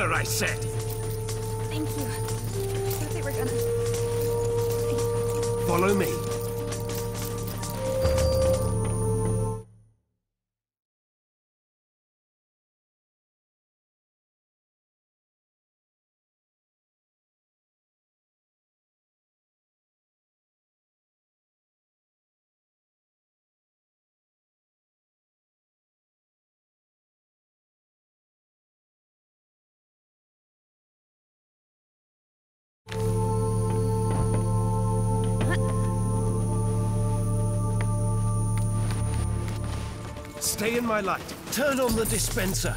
her, I said! Thank you. I thought they were gonna... Follow me. Stay in my light. Turn on the dispenser.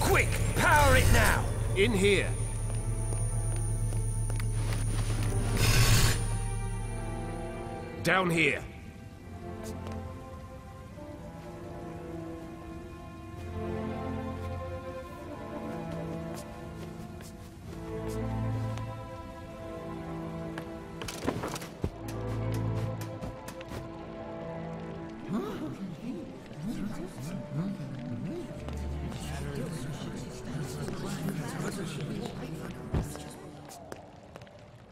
Quick! Power it now! In here. Down here.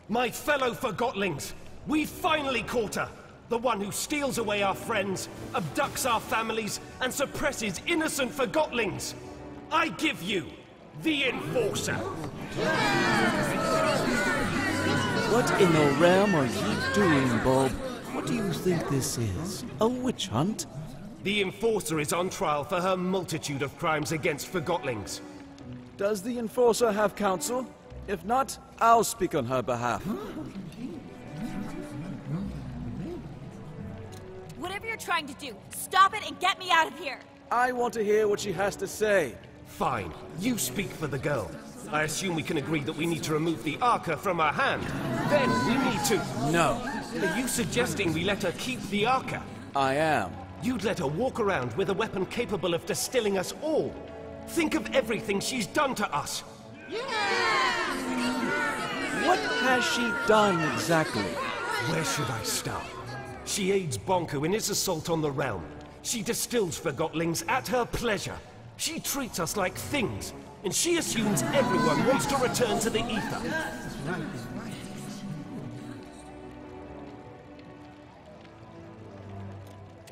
My fellow Forgotlings, we finally caught her! The one who steals away our friends, abducts our families, and suppresses innocent Forgotlings! I give you, the Enforcer! What in the realm are you doing, Bob? What do you think this is? A witch hunt? The Enforcer is on trial for her multitude of crimes against Forgotlings. Does the Enforcer have counsel? If not, I'll speak on her behalf. Whatever you're trying to do, stop it and get me out of here! I want to hear what she has to say. Fine. You speak for the girl. I assume we can agree that we need to remove the Arca from her hand. Then we need to... No. Are you suggesting we let her keep the Arca? I am. You'd let her walk around with a weapon capable of distilling us all. Think of everything she's done to us. What has she done exactly? Where should I start? She aids Bonku in his assault on the realm. She distills Forgotlings at her pleasure. She treats us like things, and she assumes everyone wants to return to the ether.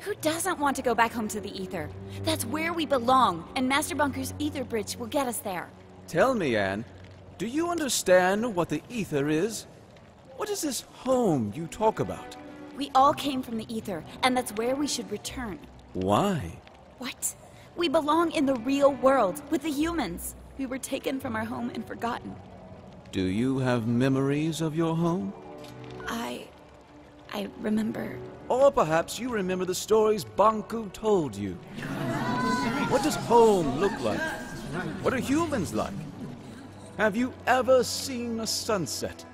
Who doesn't want to go back home to the ether? That's where we belong, and Master Bonku's ether bridge will get us there. Tell me, Anne, do you understand what the ether is? What is this home you talk about? We all came from the ether, and that's where we should return. Why? What? We belong in the real world, with the humans. We were taken from our home and forgotten. Do you have memories of your home? I remember... Or perhaps you remember the stories Bonku told you. What does home look like? What are humans like? Have you ever seen a sunset?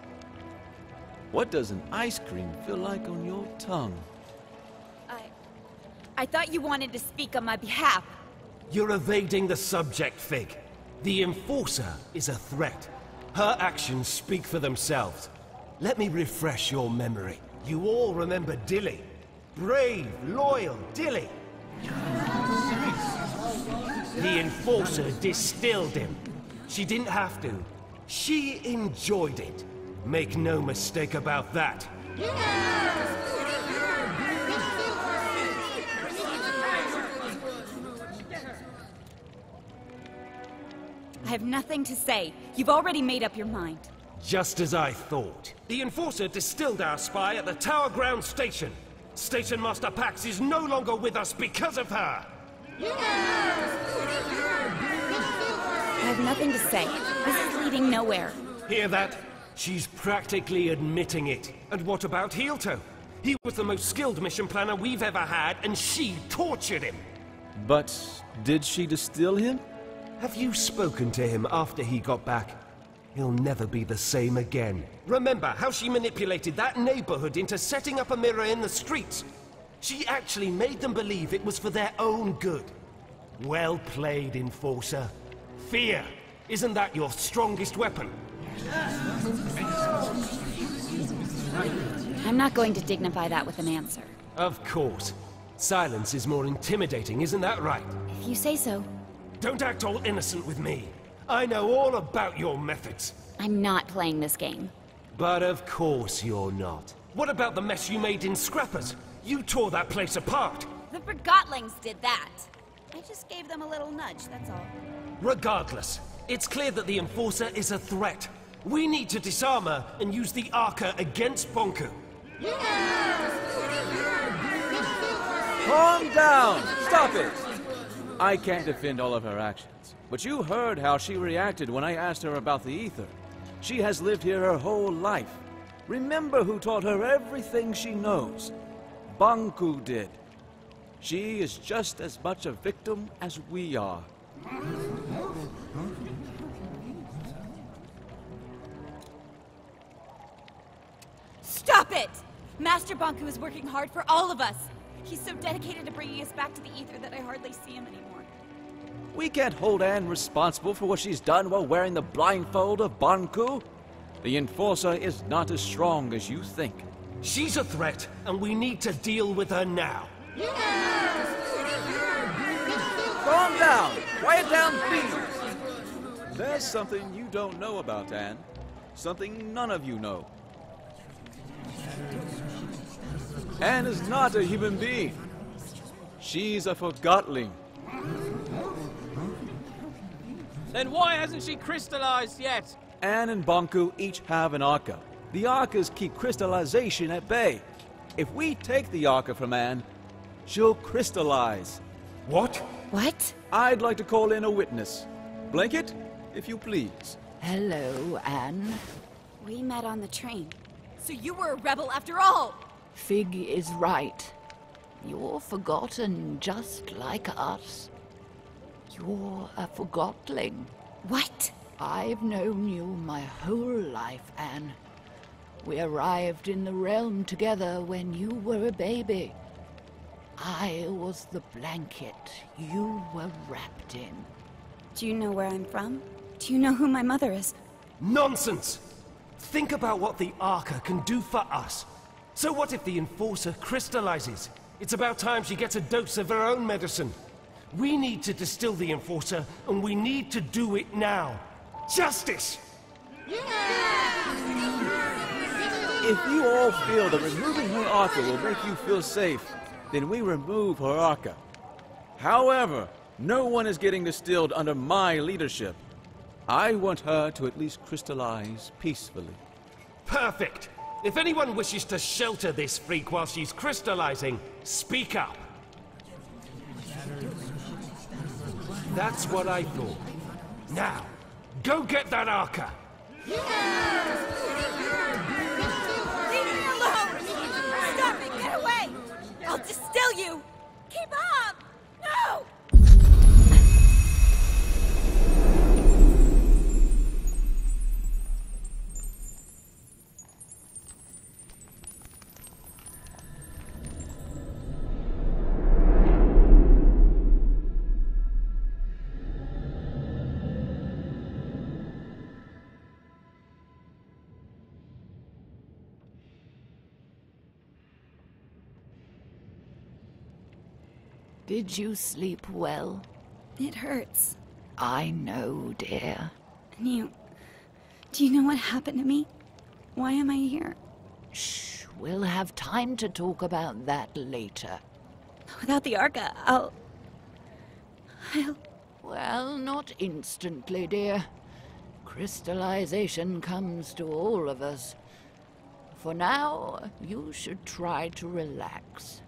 What does an ice cream feel like on your tongue? I thought you wanted to speak on my behalf. You're evading the subject, Fig. The Enforcer is a threat. Her actions speak for themselves. Let me refresh your memory. You all remember Dilly. Brave, loyal Dilly. The Enforcer distilled him. She didn't have to. She enjoyed it. Make no mistake about that. I have nothing to say. You've already made up your mind. Just as I thought. The Enforcer distilled our spy at the Tower Ground Station. Station Master Pax is no longer with us because of her. I have nothing to say. This is leading nowhere. Hear that? She's practically admitting it. And what about Heelto? He was the most skilled mission planner we've ever had, and she tortured him. But did she distill him? Have you spoken to him after he got back? He'll never be the same again. Remember how she manipulated that neighborhood into setting up a mirror in the streets? She actually made them believe it was for their own good. Well played, Enforcer. Fear. Isn't that your strongest weapon? I'm not going to dignify that with an answer. Of course. Silence is more intimidating, isn't that right? If you say so. Don't act all innocent with me. I know all about your methods. I'm not playing this game. But of course you're not. What about the mess you made in Scrappers? You tore that place apart. The Forgottlings did that. I just gave them a little nudge, that's all. Regardless, it's clear that the Enforcer is a threat. We need to disarm her and use the Arca against Bonku. Calm down! Stop it! I can't defend all of her actions, but you heard how she reacted when I asked her about the ether. She has lived here her whole life. Remember who taught her everything she knows. Bonku did. She is just as much a victim as we are. Stop it! Master Bonku is working hard for all of us. He's so dedicated to bringing us back to the ether that I hardly see him anymore. We can't hold Anne responsible for what she's done while wearing the blindfold of Bonku. The Enforcer is not as strong as you think. She's a threat, and we need to deal with her now. Calm down! Quiet down, please! There's something you don't know about Anne. Something none of you know. Anne is not a human being. She's a Forgottling. Then why hasn't she crystallized yet? Anne and Bonku each have an Arca. The Arcas keep crystallization at bay. If we take the Arca from Anne, she'll crystallize. What? What? I'd like to call in a witness. Blanket, if you please. Hello, Anne. We met on the train. So you were a rebel after all! Fig is right. You're forgotten just like us. You're a Forgottling. What? I've known you my whole life, Anne. We arrived in the realm together when you were a baby. I was the blanket you were wrapped in. Do you know where I'm from? Do you know who my mother is? Nonsense! Think about what the Arca can do for us. So what if the Enforcer crystallizes? It's about time she gets a dose of her own medicine. We need to distill the Enforcer, and we need to do it now. Justice! If you all feel that removing her Arca will make you feel safe, then we remove her Arca. However, no one is getting distilled under my leadership. I want her to at least crystallize peacefully. Perfect! If anyone wishes to shelter this freak while she's crystallizing, speak up. That's what I thought. Now, go get that Arca! Leave me alone! Stop it! Get away! I'll distill you! Keep up! No! Did you sleep well? It hurts. I know, dear. And do you know what happened to me? Why am I here? Shh, we'll have time to talk about that later. Without the Arca, I'll... Well, not instantly, dear. Crystallization comes to all of us. For now, you should try to relax.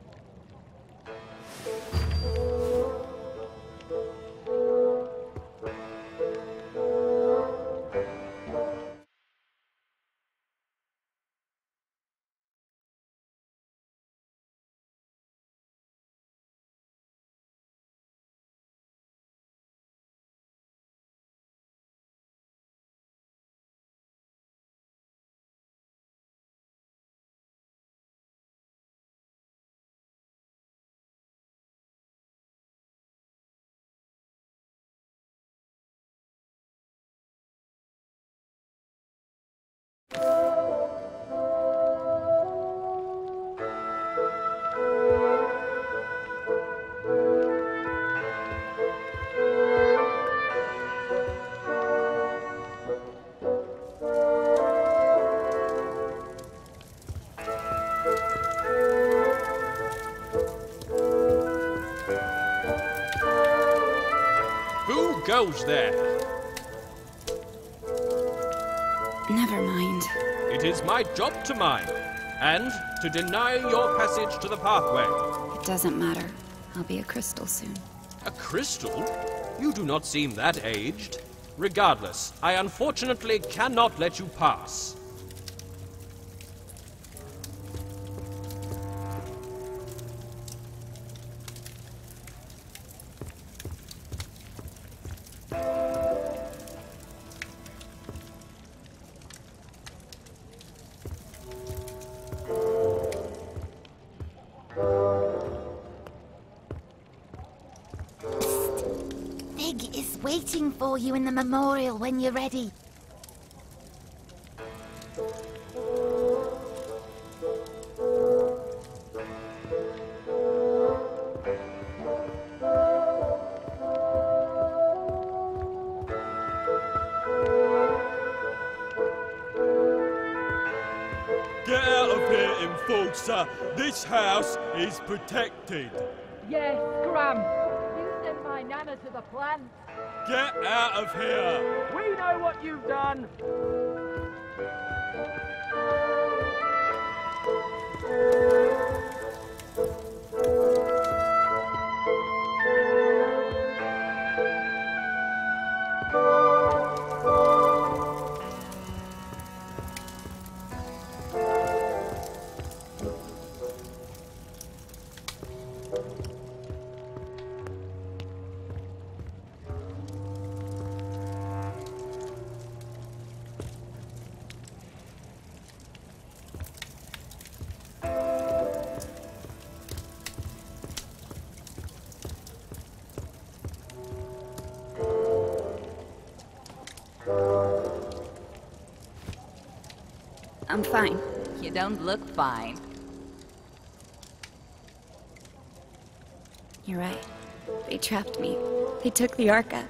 yourselves there. Never mind. It is my job to mine, and to deny your passage to the pathway. It doesn't matter. I'll be a crystal soon. A crystal? You do not seem that aged. Regardless, I unfortunately cannot let you pass. Big is waiting for you in the memorial when you're ready. Get out of here, enforcer! This house is protected! Yes, Scram! You sent my nana to the plant! Get out of here! We know what you've done! I'm fine. You don't look fine. You're right. They trapped me. They took the Arca.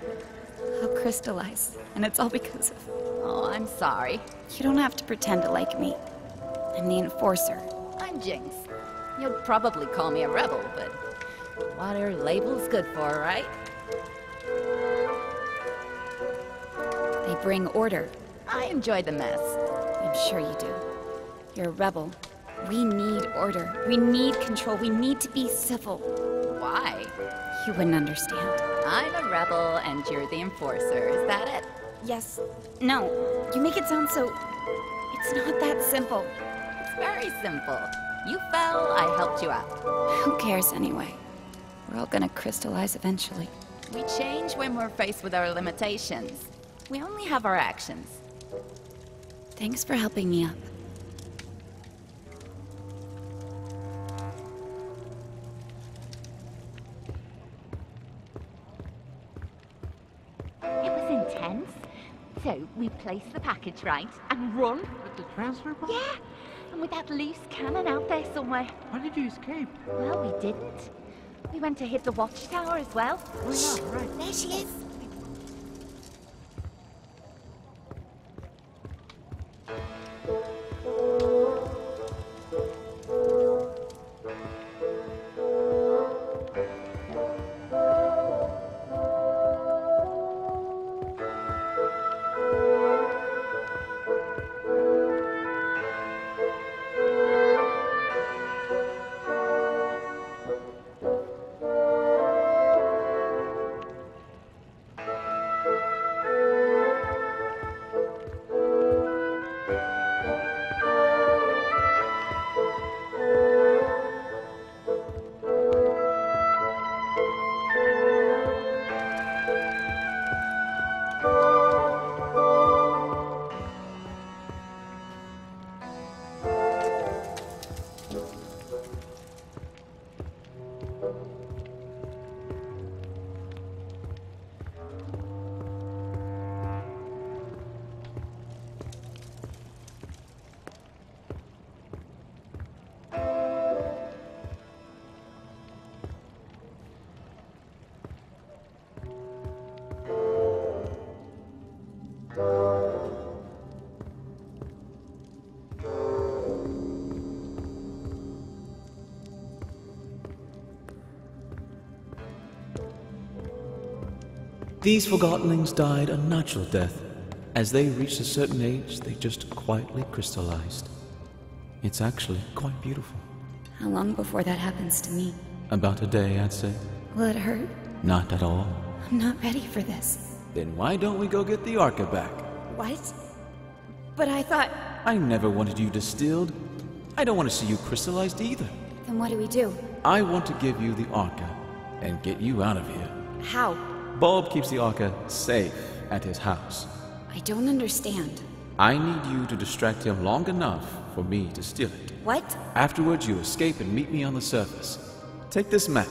I'll crystallize. And it's all because of... Oh, I'm sorry. You don't have to pretend to like me. I'm the enforcer. I'm Jinx. You'll probably call me a rebel, but what are labels good for, right? They bring order. I enjoy the mess. I'm sure you do. You're a rebel. We need order. We need control. We need to be civil. Why? You wouldn't understand. I'm a rebel and you're the enforcer, is that it? Yes. No. You make it sound so... It's not that simple. It's very simple. You fell, I helped you out. Who cares anyway? We're all gonna crystallize eventually. We change when we're faced with our limitations. We only have our actions. Thanks for helping me up. It was intense. So we placed the package right and run. With the transfer box? Yeah, and with that loose cannon out there somewhere. How did you escape? Well, we didn't. We went to hit the watchtower as well. Oh yeah, right. There she is. These Forgottonlings died a natural death. As they reached a certain age, they just quietly crystallized. It's actually quite beautiful. How long before that happens to me? About a day, I'd say. Will it hurt? Not at all. I'm not ready for this. Then why don't we go get the Arca back? What? But I thought... I never wanted you distilled. I don't want to see you crystallized either. Then what do we do? I want to give you the Arca and get you out of here. How? Bulb keeps the Arca safe at his house. I don't understand. I need you to distract him long enough for me to steal it. What? Afterwards, you escape and meet me on the surface. Take this map.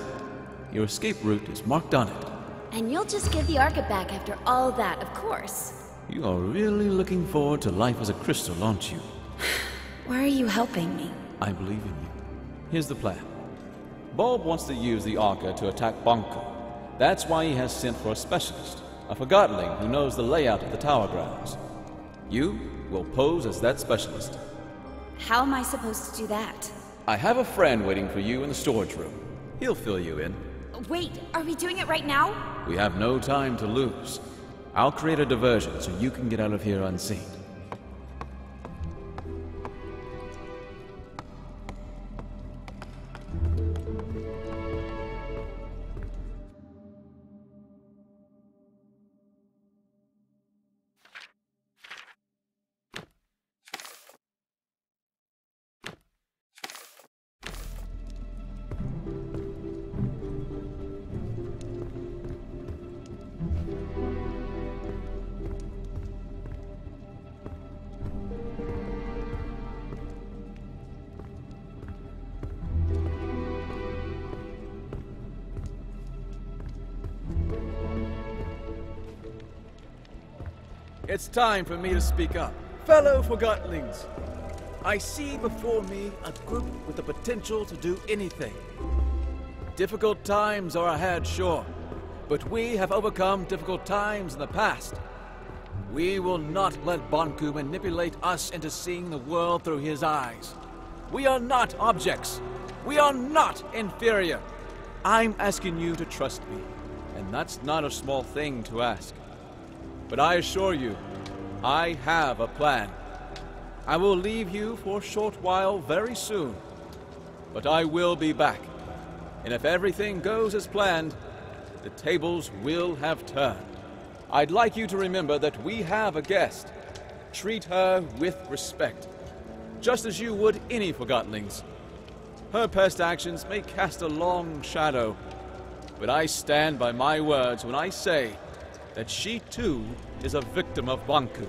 Your escape route is marked on it. And you'll just give the Arca back after all that, of course. You are really looking forward to life as a crystal, aren't you? Why are you helping me? I believe in you. Here's the plan. Bulb wants to use the Arca to attack Bonku. That's why he has sent for a specialist, a Forgottonling who knows the layout of the tower grounds. You will pose as that specialist. How am I supposed to do that? I have a friend waiting for you in the storage room. He'll fill you in. Wait, are we doing it right now? We have no time to lose. I'll create a diversion so you can get out of here unseen. It's time for me to speak up. Fellow Forgottonlings, I see before me a group with the potential to do anything. Difficult times are ahead, sure, but we have overcome difficult times in the past. We will not let Bonku manipulate us into seeing the world through his eyes. We are not objects. We are not inferior. I'm asking you to trust me, and that's not a small thing to ask. But I assure you, I have a plan. I will leave you for a short while very soon, but I will be back. And if everything goes as planned, the tables will have turned. I'd like you to remember that we have a guest. Treat her with respect, just as you would any Forgottonlings. Her past actions may cast a long shadow, but I stand by my words when I say that she too is a victim of Bonku.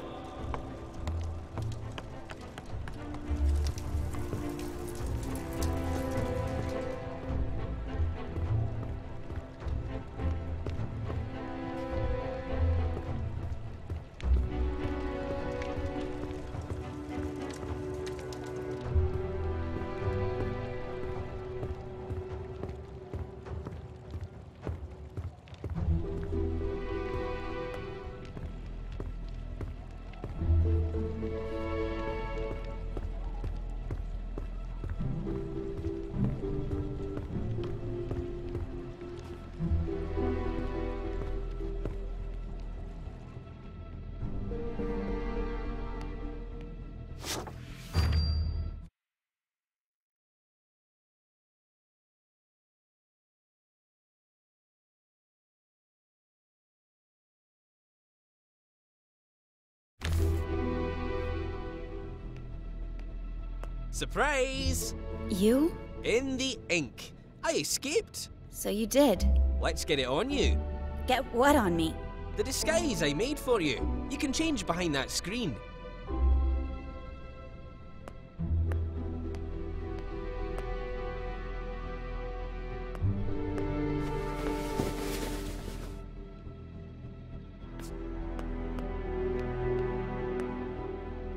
Surprise! You? In the ink. I escaped. So you did. Let's get it on you. Get what on me? The disguise I made for you. You can change behind that screen.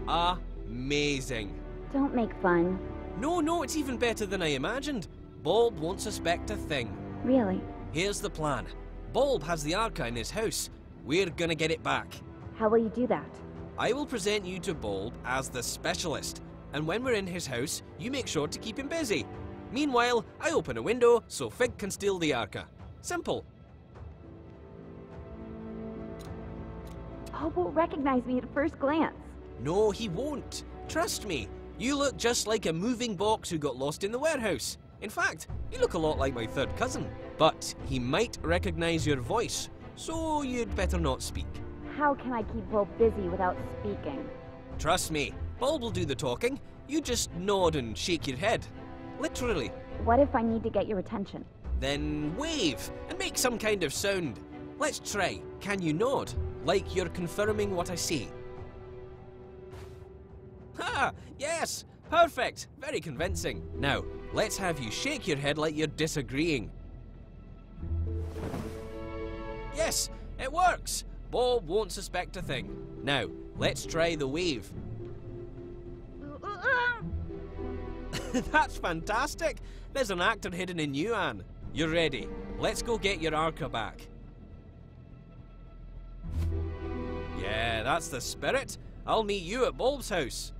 Amazing. Don't make fun. No, it's even better than I imagined. Bulb won't suspect a thing. Really? Here's the plan. Bulb has the Arca in his house. We're gonna get it back. How will you do that? I will present you to Bulb as the specialist, and when we're in his house, you make sure to keep him busy. Meanwhile, I open a window so Fig can steal the Arca. Simple. Paul won't recognize me at first glance. No, he won't. Trust me. You look just like a moving box who got lost in the warehouse. In fact, you look a lot like my third cousin. But he might recognize your voice, so you'd better not speak. How can I keep Bulb busy without speaking? Trust me, Bulb will do the talking. You just nod and shake your head. Literally. What if I need to get your attention? Then wave and make some kind of sound. Let's try. Can you nod? Like you're confirming what I say. Ha! Yes! Perfect! Very convincing. Now, let's have you shake your head like you're disagreeing. Yes! It works! Bob won't suspect a thing. Now, let's try the wave. That's fantastic! There's an actor hidden in you, Anne. You're ready. Let's go get your arca back. Yeah, that's the spirit. I'll meet you at Bulb's house.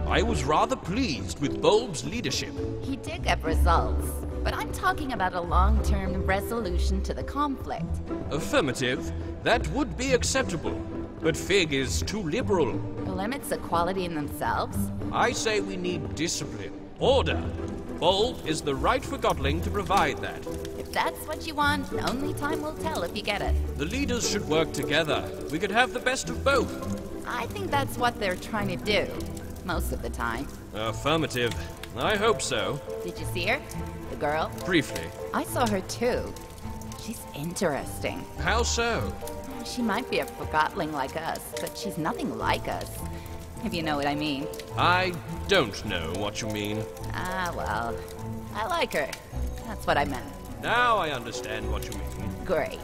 I was rather pleased with Bulb's leadership. He did get results, but I'm talking about a long-term resolution to the conflict. Affirmative. That would be acceptable. But Fig is too liberal. Limits equality in themselves? I say we need discipline. Order. Bulb is the right Forgottling to provide that. If that's what you want, only time will tell if you get it. The leaders should work together. We could have the best of both. I think that's what they're trying to do. Most of the time. Affirmative. I hope so. Did you see her? The girl? Briefly. I saw her too. She's interesting. How so? She might be a Forgottling like us, but she's nothing like us. If you know what I mean. I don't know what you mean. Ah, well. I like her. That's what I meant. Now I understand what you mean. Great.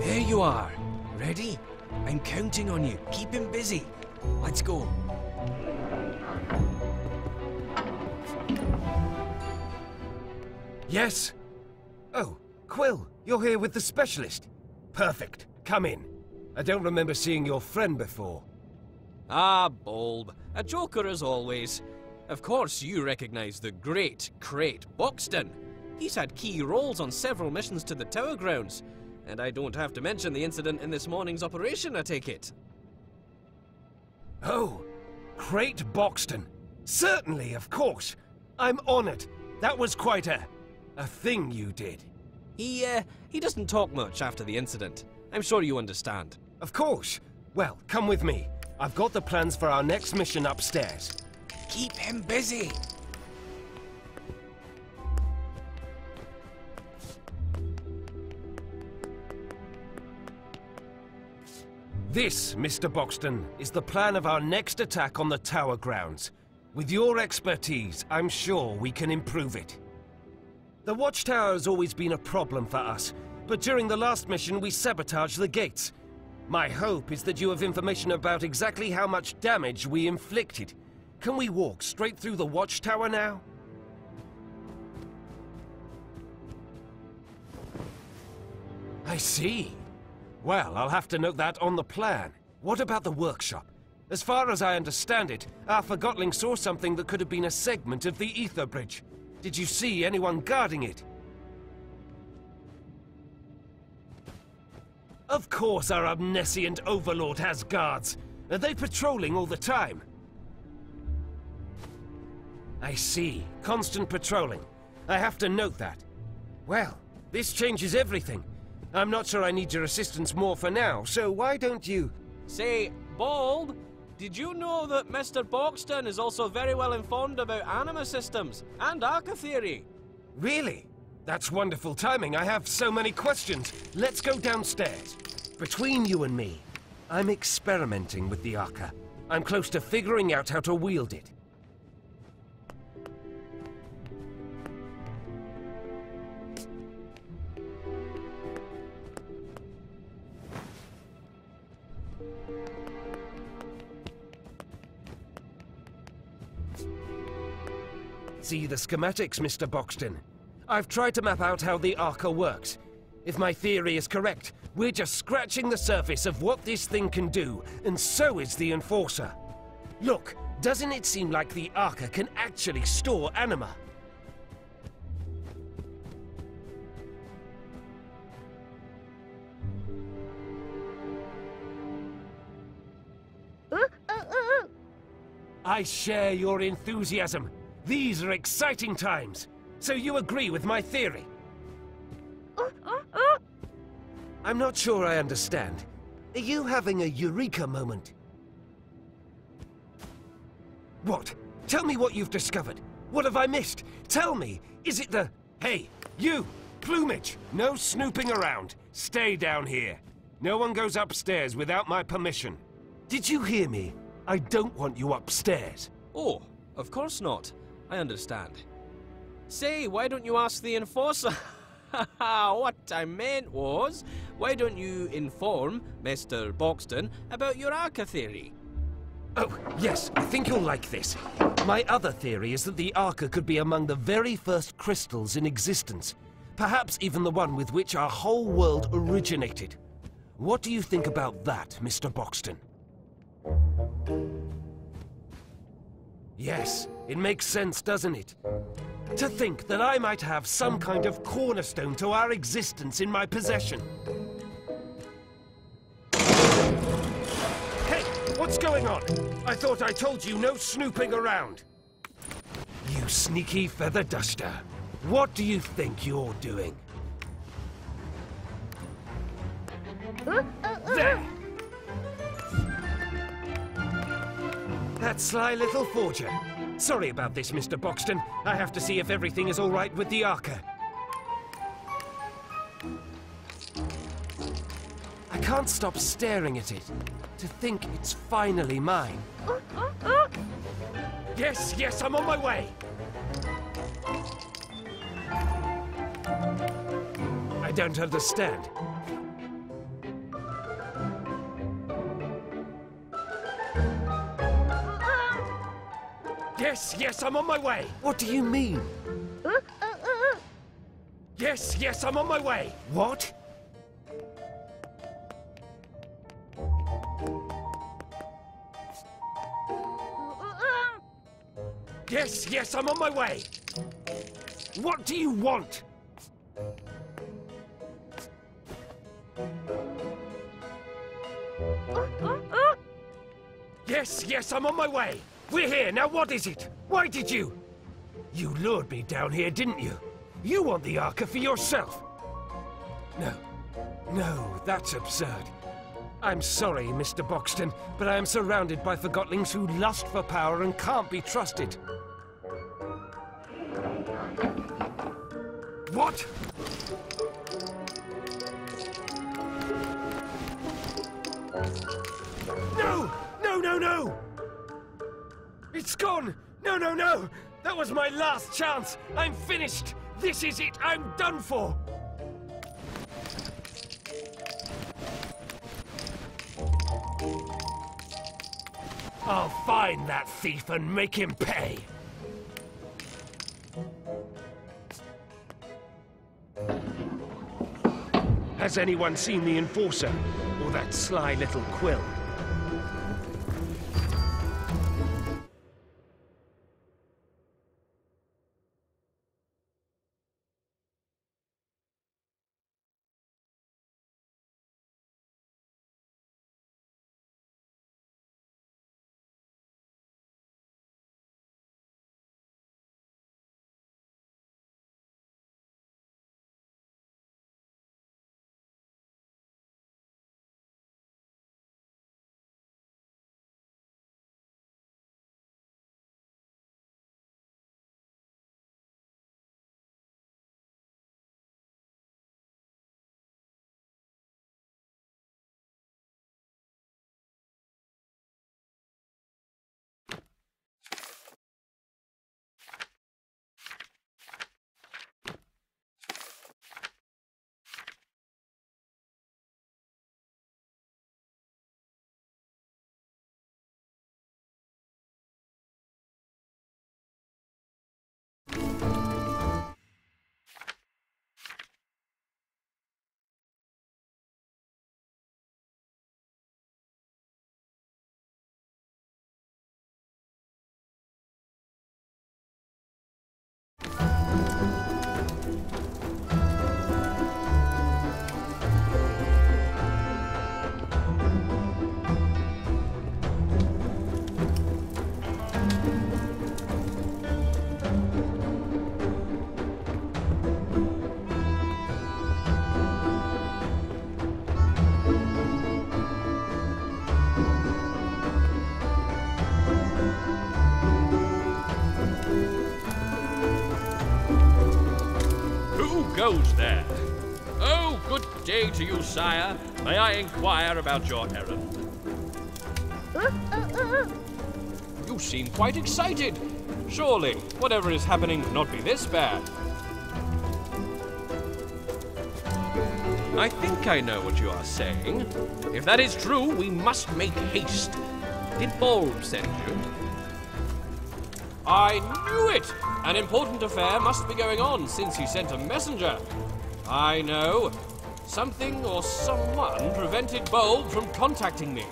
There you are. Ready? I'm counting on you. Keep him busy. Let's go. Yes? Oh, Quill, you're here with the specialist. Perfect. Come in. I don't remember seeing your friend before. Ah, Bulb. A joker as always. Of course you recognize the great Crate Buxton. He's had key roles on several missions to the Tower Grounds. And I don't have to mention the incident in this morning's operation, I take it. Oh, Crate Buxton. Certainly, of course. I'm honored. That was quite a thing you did. He doesn't talk much after the incident. I'm sure you understand. Of course. Well, come with me. I've got the plans for our next mission upstairs. Keep him busy. This, Mr. Buxton, is the plan of our next attack on the Tower Grounds. With your expertise, I'm sure we can improve it. The Watchtower has always been a problem for us, but during the last mission we sabotaged the gates. My hope is that you have information about exactly how much damage we inflicted. Can we walk straight through the Watchtower now? I see. Well, I'll have to note that on the plan. What about the workshop? As far as I understand it, our Forgottling saw something that could have been a segment of the Ether Bridge. Did you see anyone guarding it? Of course our omniscient overlord has guards. Are they patrolling all the time? I see. Constant patrolling. I have to note that. Well, this changes everything. I'm not sure I need your assistance more for now, so why don't you... Say, Bulb, did you know that Mr. Buxton is also very well informed about anima systems and arca theory? Really? That's wonderful timing. I have so many questions. Let's go downstairs. Between you and me, I'm experimenting with the arca. I'm close to figuring out how to wield it. See the schematics, Mr. Buxton? I've tried to map out how the Arca works. If my theory is correct, we're just scratching the surface of what this thing can do, and so is the Enforcer. Look, doesn't it seem like the Arca can actually store anima? I share your enthusiasm. These are exciting times. So you agree with my theory? I'm not sure I understand. Are you having a eureka moment? What? Tell me what you've discovered. What have I missed? Tell me. Is it the... Hey, you! Plumage! No snooping around. Stay down here. No one goes upstairs without my permission. Did you hear me? I don't want you upstairs. Oh, of course not. I understand. Say, why don't you ask the Enforcer? What I meant was, why don't you inform Mr. Boxton about your Arca theory? Oh, yes, I think you'll like this. My other theory is that the Arca could be among the very first crystals in existence. Perhaps even the one with which our whole world originated. What do you think about that, Mr. Boxton? Yes, it makes sense, doesn't it? To think that I might have some kind of cornerstone to our existence in my possession. Hey, what's going on? I thought I told you no snooping around. You sneaky feather duster. What do you think you're doing? There! That sly little forger. Sorry about this, Mr. Boxton. I have to see if everything is all right with the Arca. I can't stop staring at it. To think it's finally mine. Yes, yes, I'm on my way. I don't understand. Yes, yes, I'm on my way. What do you mean? Yes, yes, I'm on my way. What? Yes, yes, I'm on my way. What do you want? Yes, yes, I'm on my way. We're here, now what is it? Why did you? You lured me down here, didn't you? You want the Arca for yourself. No, no, that's absurd. I'm sorry, Mr. Boxton, but I am surrounded by Forgottlings who lust for power and can't be trusted. What? No! No, no, no! It's gone! No, no, no! That was my last chance! I'm finished! This is it! I'm done for! I'll find that thief and make him pay! Has anyone seen the Enforcer? Or that sly little quill? Hold there. Oh, good day to you, sire. May I inquire about your errand? You seem quite excited. Surely, whatever is happening cannot be this bad. I think I know what you are saying. If that is true, we must make haste. Did Bulb send you? I knew it! An important affair must be going on since he sent a messenger. I know. Something or someone prevented Bulb from contacting me.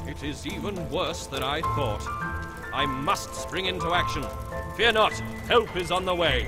It is even worse than I thought. I must spring into action. Fear not, help is on the way.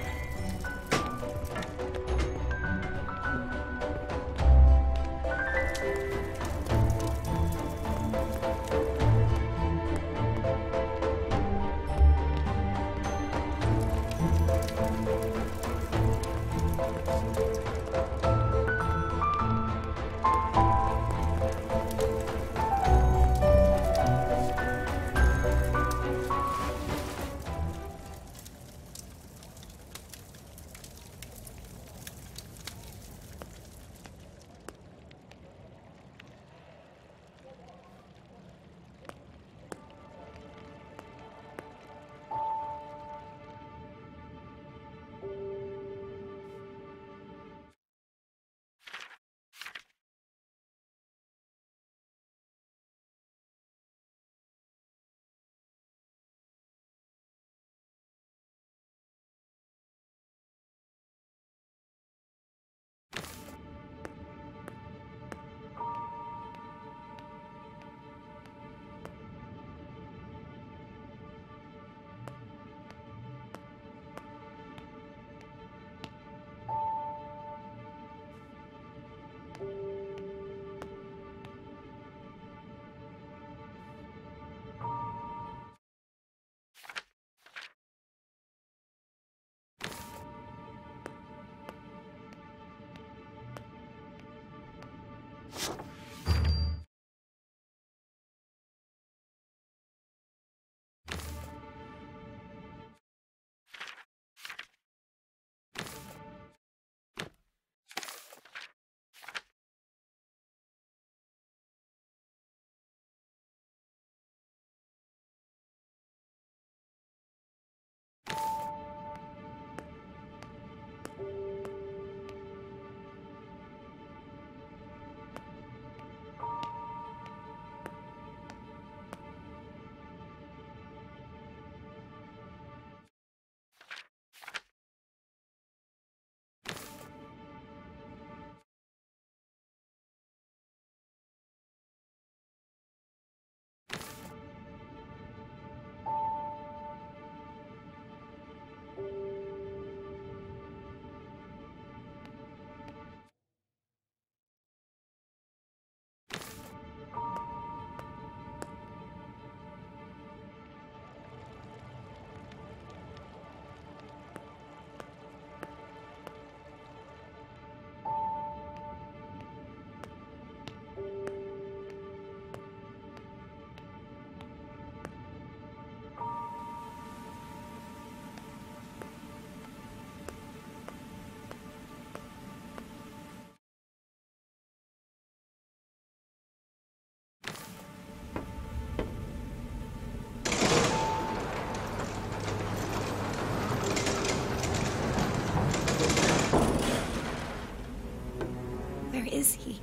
Is he?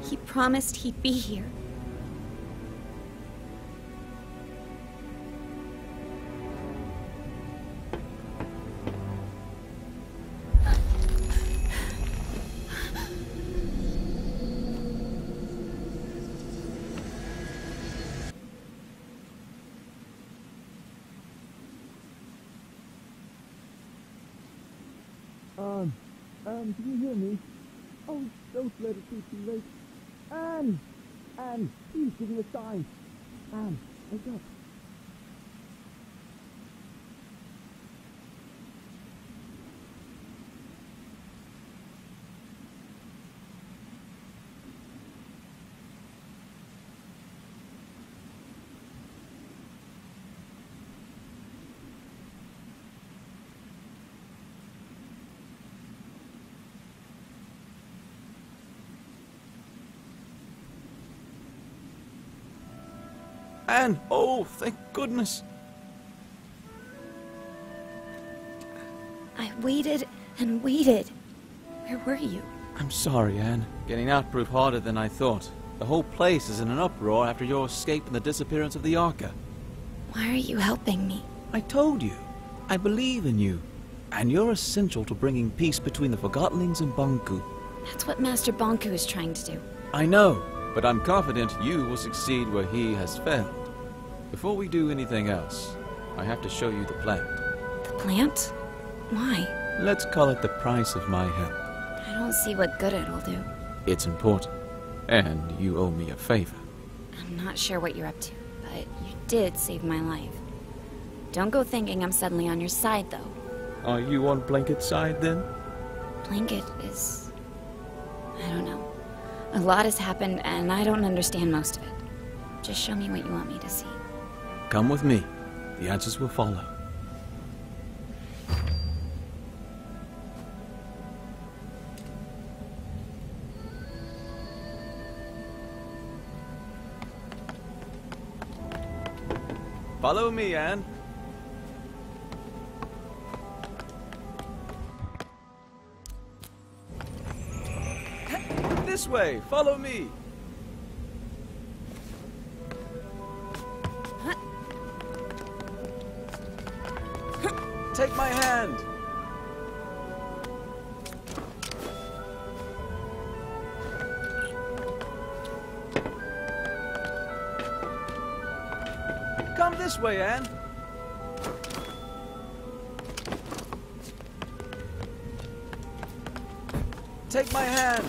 He promised he'd be here. Can you hear me? Oh, don't let it be too late. Anne! Anne, please give me a sign. Anne, wake up. Anne! Oh, thank goodness! I waited and waited. Where were you? I'm sorry, Anne. Getting out proved harder than I thought. The whole place is in an uproar after your escape and the disappearance of the Arca. Why are you helping me? I told you. I believe in you. And you're essential to bringing peace between the Forgottlings and Bonku. That's what Master Bonku is trying to do. I know, but I'm confident you will succeed where he has failed. Before we do anything else, I have to show you the plant. The plant? Why? Let's call it the price of my help. I don't see what good it'll do. It's important, and you owe me a favor. I'm not sure what you're up to, but you did save my life. Don't go thinking I'm suddenly on your side, though. Are you on Blanket's side, then? Blanket is... I don't know. A lot has happened, and I don't understand most of it. Just show me what you want me to see. Come with me. The answers will follow. Follow me, Anne. This way, follow me. Take my hand. Come this way, Anne. Take my hand.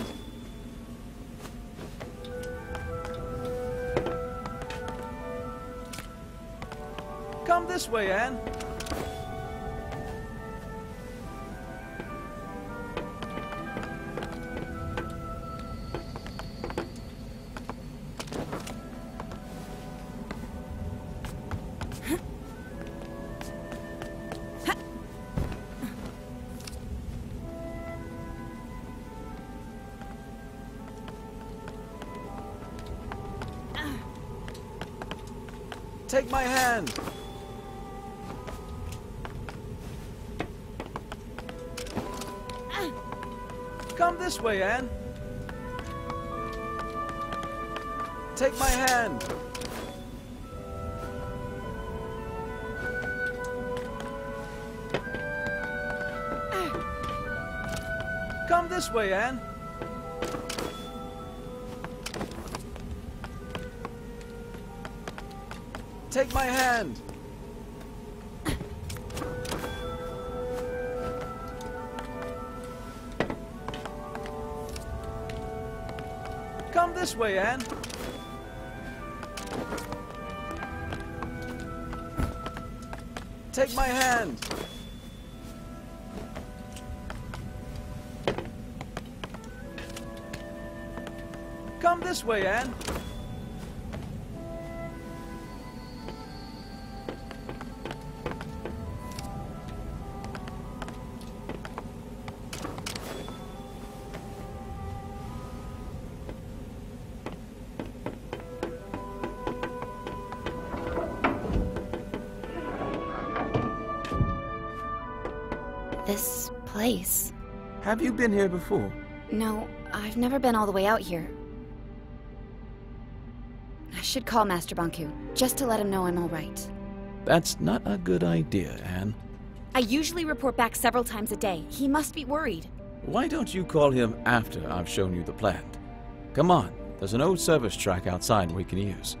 Come this way, Anne. Take my hand. Come this way, Anne. Take my hand. Come this way, Anne. Take my hand. Come this way, Anne. Take my hand. Come this way, Anne. This place... Have you been here before? No, I've never been all the way out here. I should call Master Bonku, just to let him know I'm all right. That's not a good idea, Anne. I usually report back several times a day. He must be worried. Why don't you call him after I've shown you the plant? Come on, there's an old service track outside we can use.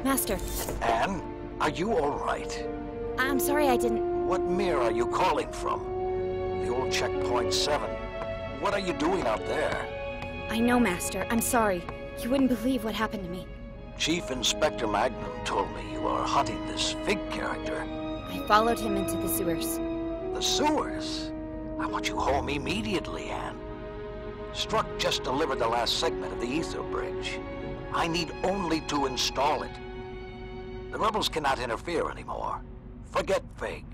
Master. Anne, are you all right? I'm sorry I didn't... What mirror are you calling from? The old checkpoint 7. What are you doing out there? I know, Master. I'm sorry. You wouldn't believe what happened to me. Chief Inspector Magnum told me you are hunting this Fig character. I followed him into the sewers. The sewers? I want you home immediately, Anne. Struck just delivered the last segment of the ether bridge. I need only to install it. The rebels cannot interfere anymore. Forget Fig.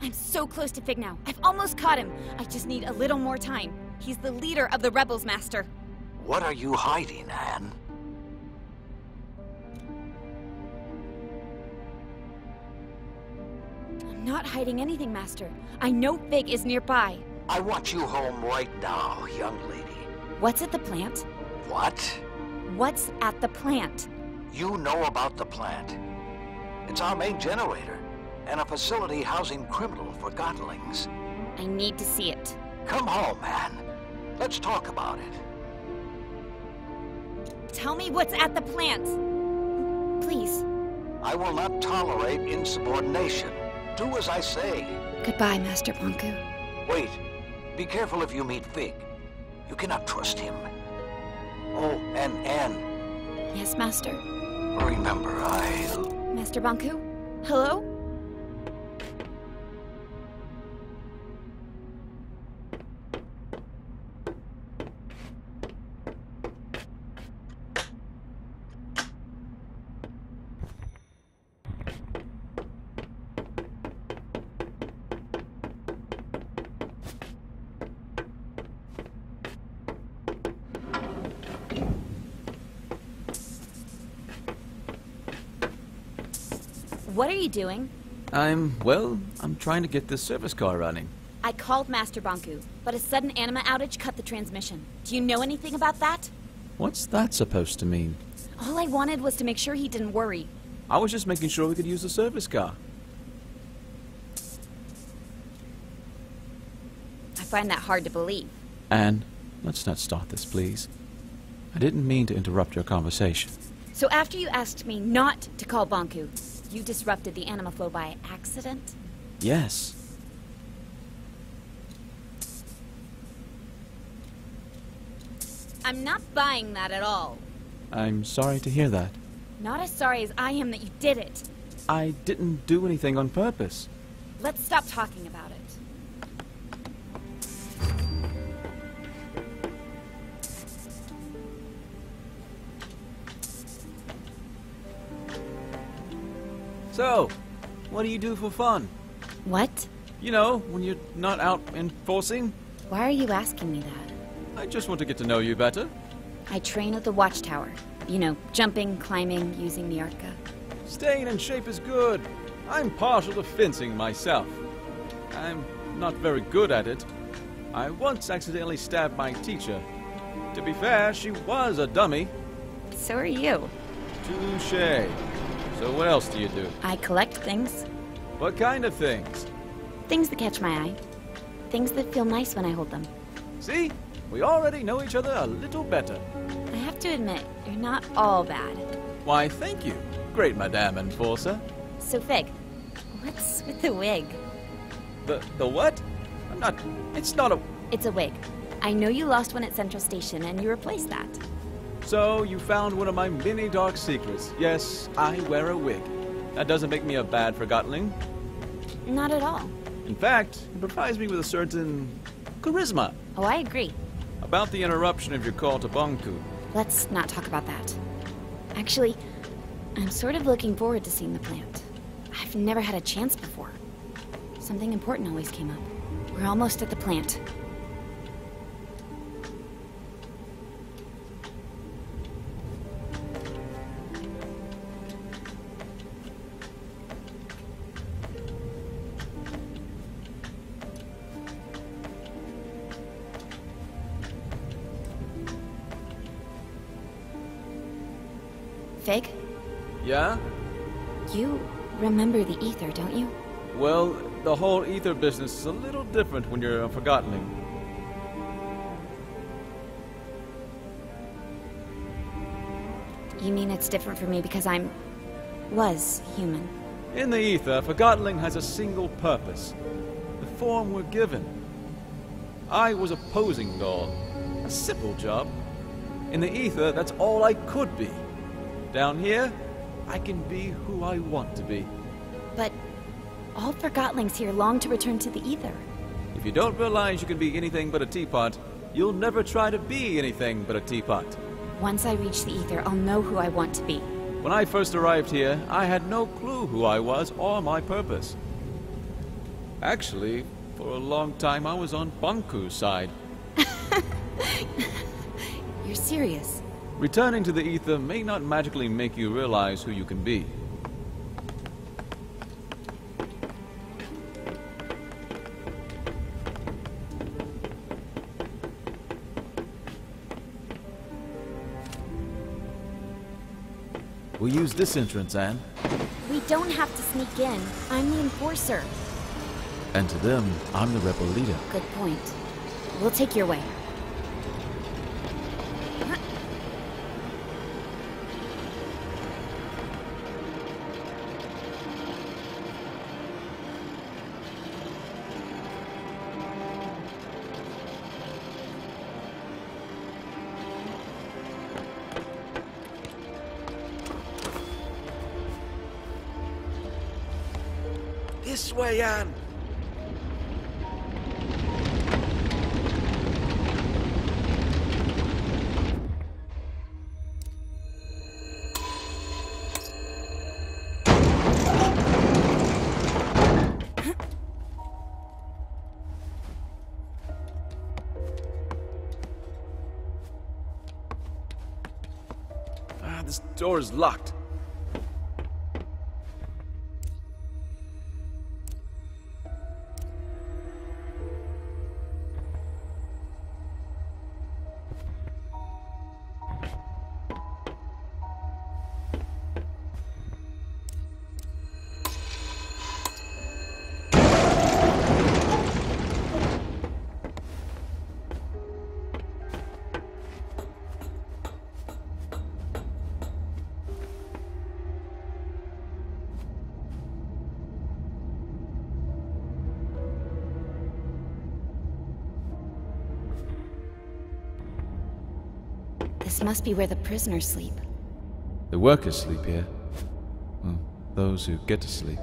I'm so close to Fig now. I've almost caught him. I just need a little more time. He's the leader of the rebels, Master. What are you hiding, Anne? I'm not hiding anything, Master. I know Fig is nearby. I want you home right now, young lady. What's at the plant? What? What's at the plant? You know about the plant. It's our main generator, and a facility housing criminal Forgottlings. I need to see it. Come home, Anne. Let's talk about it. Tell me what's at the plant. Please. I will not tolerate insubordination. Do as I say. Goodbye, Master Bonku. Wait. Be careful if you meet Fig. You cannot trust him. Oh, and Anne. Yes, Master. Remember, Master Bonku? Hello? What are you doing? I'm trying to get this service car running. I called Master Bonku, but a sudden anima outage cut the transmission. Do you know anything about that? What's that supposed to mean? All I wanted was to make sure he didn't worry. I was just making sure we could use the service car. I find that hard to believe. Anne, let's not start this, please. I didn't mean to interrupt your conversation. So after you asked me not to call Bonku, you disrupted the anima flow by accident? Yes. I'm not buying that at all. I'm sorry to hear that. Not as sorry as I am that you did it. I didn't do anything on purpose. Let's stop talking about it. So, what do you do for fun? What? You know, when you're not out enforcing. Why are you asking me that? I just want to get to know you better. I train at the watchtower. You know, jumping, climbing, using the Arca. Staying in shape is good. I'm partial to fencing myself. I'm not very good at it. I once accidentally stabbed my teacher. To be fair, she was a dummy. So are you. Touché. So what else do you do? I collect things. What kind of things? Things that catch my eye. Things that feel nice when I hold them. See? We already know each other a little better. I have to admit, you're not all bad. Why, thank you, great Madame Enforcer. So, Fig, what's with the wig? The what? It's not a... It's a wig. I know you lost one at Central Station, and you replaced that. So, you found one of my many dark secrets. Yes, I wear a wig. That doesn't make me a bad Forgottling. Not at all. In fact, it provides me with a certain charisma. Oh, I agree. About the interruption of your call to Bonku. Let's not talk about that. Actually, I'm sort of looking forward to seeing the plant. I've never had a chance before. Something important always came up. We're almost at the plant. Fig? Yeah? You remember the ether, don't you? Well, the whole ether business is a little different when you're a Forgottling. You mean it's different for me because was human? In the ether, Forgottling has a single purpose. The form we're given. I was a posing doll. A simple job. In the ether, that's all I could be. Down here, I can be who I want to be. But all Forgottlings here long to return to the ether. If you don't realize you can be anything but a teapot, you'll never try to be anything but a teapot. Once I reach the ether, I'll know who I want to be. When I first arrived here, I had no clue who I was or my purpose. Actually, for a long time I was on Bonku's side. You're serious? Returning to the ether may not magically make you realize who you can be. We'll use this entrance, Anne. We don't have to sneak in. I'm the enforcer. And to them, I'm the rebel leader. Good point. We'll take your way. This way, Anne! This door is locked. This must be where the prisoners sleep. The workers sleep here. Well, those who get to sleep.